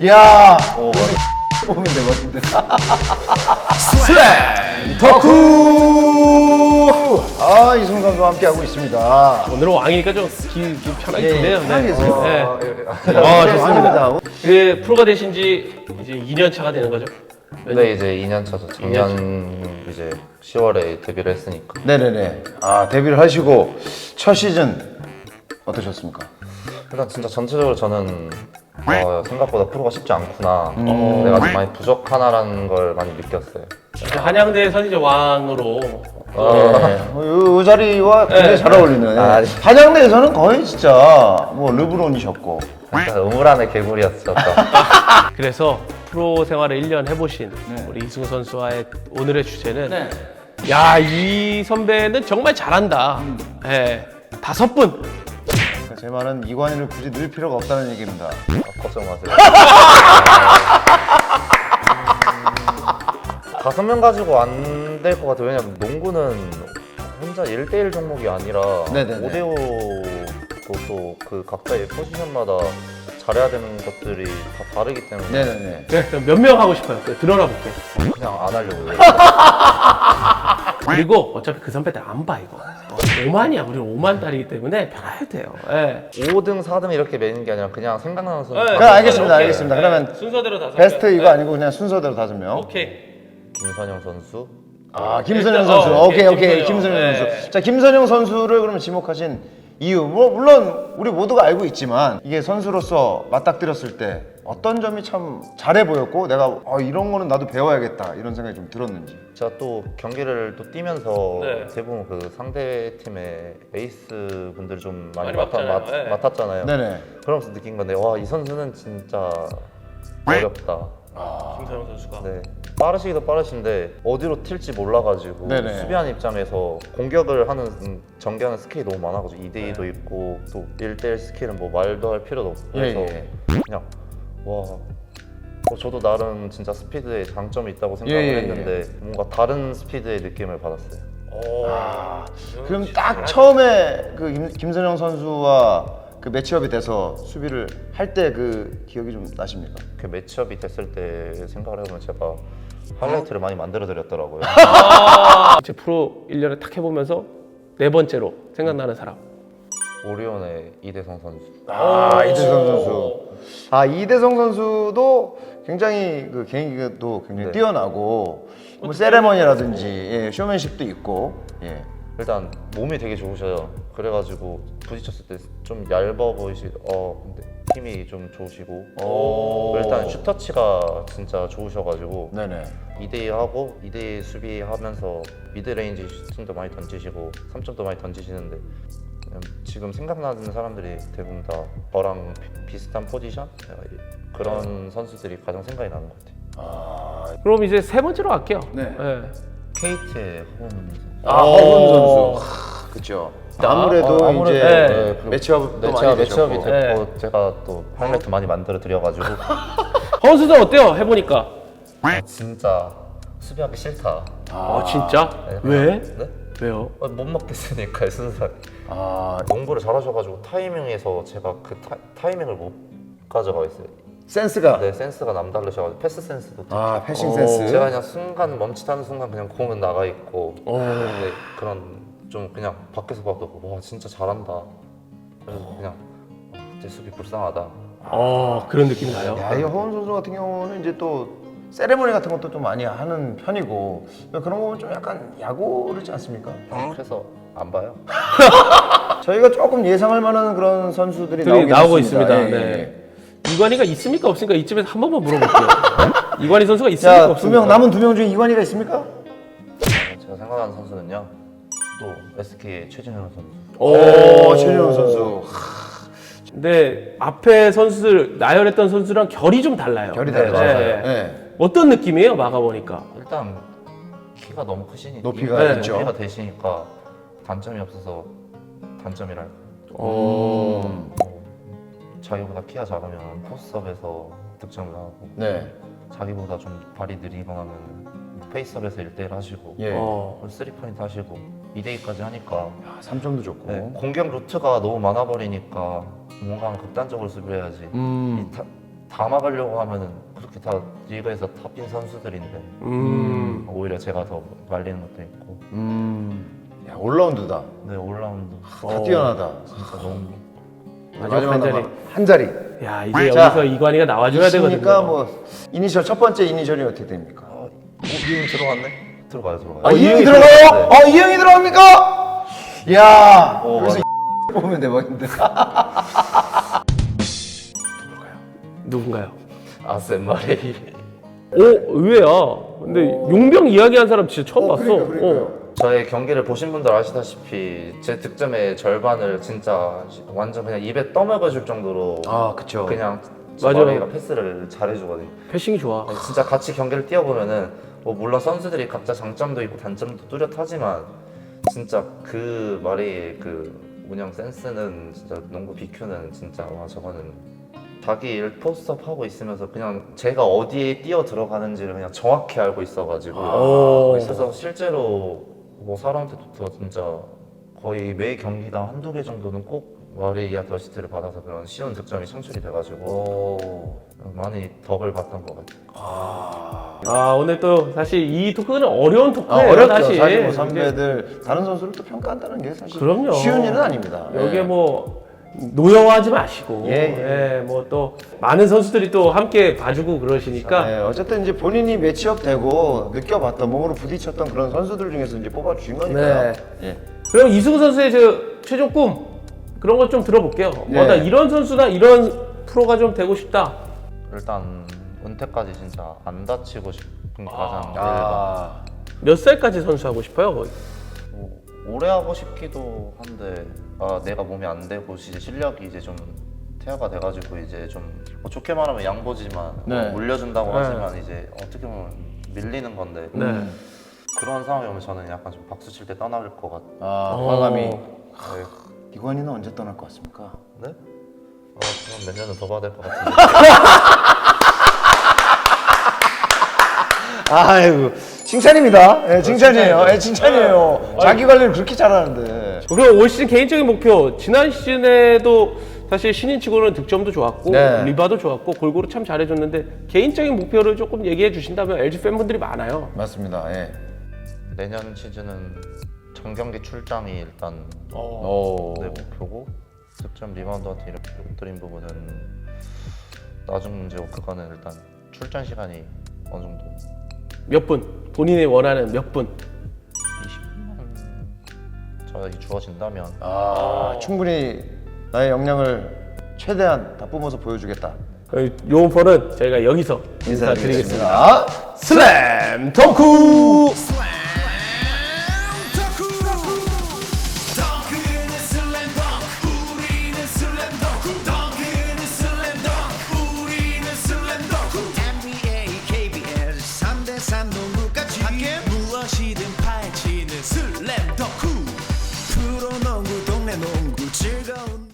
이야! 몸인데 멋진데. 슬램 덕후! 아, 이승우 선수와 함께하고 있습니다. 오늘은 왕이니까 좀 편하게 지내요. 편하게 계세요. 네. 좋습니다. 그 프로가 되신 지 이제 2년 차가 되는 거죠? 네, 이제 2년 차죠. 작년 이제 10월에 데뷔를 했으니까. 네네네. 아, 데뷔를 하시고 첫 시즌 어떠셨습니까? 일단 진짜 전체적으로 저는 생각보다 프로가 쉽지 않구나. 내가 좀 많이 부족하나라는 걸 많이 느꼈어요. 이제 한양대에서 이제 왕으로 이 자리와 굉장히 잘 어울리는. 아, 한양대에서는 거의 진짜 뭐 르브론이셨고. 진짜 우물안의 개구리였죠. 그래서 프로 생활을 1년 해보신 우리 이승우 선수와의 오늘의 주제는 야, 이 선배는 정말 잘한다. 예, 5분. 제 말은 이관희를 굳이 넣을 필요가 없다는 얘기입니다. 걱정 마세요. 5명 가지고 안 될 것 같아요. 왜냐면 농구는 혼자 1대1 종목이 아니라 네네네. 5대5도 또 그 각자의 포지션마다 잘해야 되는 것들이 다 다르기 때문에 네네네. 그럼 몇 명 하고 싶어요? 들어라 볼게. 그냥 안 하려고요. 그리고 어차피 그 선배들 안 봐, 이거. 5만이야. 우리는 5만 달이기 때문에 편해야 돼요. 예. 5등, 4등 이렇게 매는 게 아니라 그냥 생각나는 선수. 네. 그럼 알겠습니다. 오케이. 알겠습니다. 그러면 순서대로 5명. 베스트 이거 아니고 그냥 순서대로 5명. 오케이. 김선영 선수. 아, 김선영 일단, 선수. 오케이, 김선영 네. 선수. 자, 김선영 선수를 그러면 지목하신 이유. 뭐, 물론 우리 모두가 알고 있지만 이게 선수로서 맞닥뜨렸을 때 어떤 점이 참 잘해 보였고 내가 이런 거는 나도 배워야겠다 이런 생각이 좀 들었는지. 제가 또 경기를 또 뛰면서 네. 대부분 그 상대 팀의 에이스 분들을 좀 많이 많이 맡잖아요. 맡았잖아요. 네네. 그러면서 느낀 건데 와, 이 선수는 진짜 어렵다. 김선영 선수가. 네. 빠르시기도 빠르신데 어디로 튈지 몰라가지고 네네. 수비하는 입장에서 공격을 하는 전개하는 스킬이 너무 많아가지고 2대2도 있고 또 1대1 스킬은 뭐 말도 할 필요도 없고 그래서 그냥 와 저도 나름 진짜 스피드에 장점이 있다고 생각을 했는데 뭔가 다른 스피드의 느낌을 받았어요. 그럼 딱 처음에 그 김선영 선수와 그 매치업이 돼서 수비를 할 때 그 기억이 좀 나십니까? 그 매치업이 됐을 때 생각을 해보면 제가 하이라이트를 많이 만들어 드렸더라고요. 제 프로 1년을 탁 해보면서 4번째로 생각나는 사람. 오리온의 이대성 선수. 이대성 선수. 이대성 선수도 굉장히 그 개인기도 굉장히 네. 뛰어나고 뭐 세레머니라든지 쇼맨십도 있고. 일단 몸이 되게 좋으셔요. 그래가지고 부딪혔을 때 좀 얇아 근데 힘이 좀 좋으시고 일단 슛터치가 진짜 좋으셔가지고 네네. 2대2 하고 2대2 수비하면서 미드레인지 슈팅도 많이 던지시고 3점도 많이 던지시는데 그냥 지금 생각나는 사람들이 대부분 다 저랑 비슷한 포지션? 그런 선수들이 가장 생각이 나는 것 같아요. 그럼 이제 3번째로 갈게요. 네. KT의 허훈 선수. 허훈 선수. 그렇죠. 아무래도 이제 그리고 매치업도 많이 제가 되셨고. 매치업이 됐고 제가 또 하이라이트 많이 만들어 드려가지고 허수도 어때요? 해보니까. 진짜 수비하기 싫다. 진짜? 네, 왜? 네? 왜요? 못 먹겠으니까 순수하게. 농구를 잘하셔가지고 타이밍에서 제가 그 타이밍을 못 가져가겠어요. 센스가. 네, 센스가 남다르셔가지고 패스 센스도. 패싱 센스. 제가 그냥 순간 멈칫하는 순간 그냥 공은 나가 있고 네, 그런 좀 그냥 밖에서 봐도 와 진짜 잘한다. 그래서 그냥 제 수비 불쌍하다. 그런 느낌이 나요. 이 허훈 선수 같은 경우는 이제 또 세레머니 같은 것도 좀 많이 하는 편이고 그런 거 보면 좀 약간 야구르지 않습니까? 그래서 안 봐요. 저희가 조금 예상할 만한 그런 선수들이 나오긴 나오고 했습니다. 있습니다. 네. 이관희가 있습니까 없습니까? 이쯤에서 한 번만 물어볼게요. 이관희 선수가 있습니까 자, 없습니까? 남은 2명 중에 이관희가 있습니까? 제가 생각하는 선수는요. 또 SK의 최진현 선수. 최진영 선수. 근데 앞에 선수들 나열했던 선수랑 결이 좀 달라요. 결이 달라요. 네. 네. 어떤 느낌이에요? 막아보니까. 일단 키가 너무 크시니까 높이가 있죠. 높이가 되시니까 단점이 없어서 단점이랄까. 자기보다 키가 작으면 포스업에서 득점을 하고 네. 자기보다 좀 발이 느리거나 하면 페이스업에서 1대1 하시고 예. 3포인트 하시고 2대2까지 하니까 3점도 좋고. 네, 공격 루트가 너무 많아버리니까 뭔가 극단적으로 수비를 해야지 다 막으려고 하면은 그렇게 다 리그에서 탑인 선수들인데 오히려 제가 더 말리는 것도 있고. 야, 올라운드다. 네, 올라운드 다 뛰어나다. 진짜 너무. 마지막 한 자리. 남아 한 자리. 야 이제 자, 여기서 이관이가 나와줘야 되거든요. 그러니까 뭐 이니셜 첫 번째 이니셜이 어떻게 됩니까? 이형이 들어갔네? 들어가요. 이형이 네. 들어가요? 이형이 들어갑니까? 야, 어, 그래서 보면 대박인데. 누군가요? 아센마레이. 오 의외야. 근데 용병 이야기한 사람 진짜 처음 봤어. 그러니까요. 저의 경기를 보신 분들 아시다시피 제 득점의 절반을 진짜 완전 그냥 입에 떠먹여줄 정도로 아, 그쵸. 그냥 맞아. 마레이가 패스를 잘해주거든요. 패싱이 좋아. 진짜 같이 경기를 뛰어보면은 뭐 물론 선수들이 각자 장점도 있고 단점도 뚜렷하지만 진짜 그 마레이의 그 운영 센스는 진짜 농구 BQ는 진짜 와 저거는 자기 일 포스트업 하고 있으면서 그냥 제가 어디에 뛰어 들어가는지를 그냥 정확히 알고 있어가지고 그래서 실제로 뭐 사람한테도 진짜 거의 매 경기당 한두 개 정도는 꼭 마레이한테 어시스트를 받아서 그런 쉬운 득점이 창출이 돼가지고 많이 덕을 봤던 것 같아요. 아 오늘 또 사실 이 토크는 어려운 토크예요. 어렵죠. 사실. 사실 뭐 선배들 다른 선수를 또 평가한다는 게 사실 그럼요. 쉬운 일은 아닙니다. 여기에 예. 뭐 노여워하지 마시고, 예. 뭐 또 많은 선수들이 또 함께 봐주고 그러시니까 네, 어쨌든 이제 본인이 매치업 되고 느껴봤던 몸으로 부딪혔던 그런 선수들 중에서 이제 뽑아주신 거니까요. 네. 예. 그럼 이승우 선수의 저 최종 꿈 그런 것 좀 들어볼게요. 네. 나 이런 선수나 이런 프로가 좀 되고 싶다. 일단 은퇴까지 진짜 안 다치고 싶은 게 가장 제일 아, 몇 살까지 선수하고 싶어요? 거의? 뭐, 오래 하고 싶기도 한데 내가 몸이 안 되고 이제 실력이 이제 좀 퇴화가 돼가지고 이제 좀뭐 좋게 말하면 양보지만 네. 물려준다고 네. 하지만 이제 어떻게 보면 밀리는 건데 네. 그런 상황이 오면 저는 약간 좀 박수 칠 때 떠날 것 같아요. 과감히. 네. 이관이는 언제 떠날 것 같습니까? 네? 그럼 몇 년은 더 봐야 될 것 같은데. 아이고, 칭찬입니다. 예, 칭찬이에요. 예, 칭찬이에요. 자기 관리를 그렇게 잘하는데. 그리고 올 시즌 개인적인 목표 지난 시즌에도 사실 신인치고는 득점도 좋았고 네. 리바도 좋았고 골고루 참 잘해줬는데 개인적인 목표를 조금 얘기해 주신다면 LG 팬분들이 많아요. 맞습니다. 예. 내년 시즌은 정경기 출장이 일단 오. 내 목표고 득점 리바운드한테 이렇게 엎드린 부분은 나중 문제고 그거는 일단 출전 시간이 어느 정도 몇 분? 본인이 원하는 몇 분? 20분만 저에게 주어진다면 충분히 나의 역량을 최대한 다 뿜어서 보여주겠다. 요 번은 저희가 여기서 인사드리겠습니다. 인사드리겠습니다. 슬램 덩크!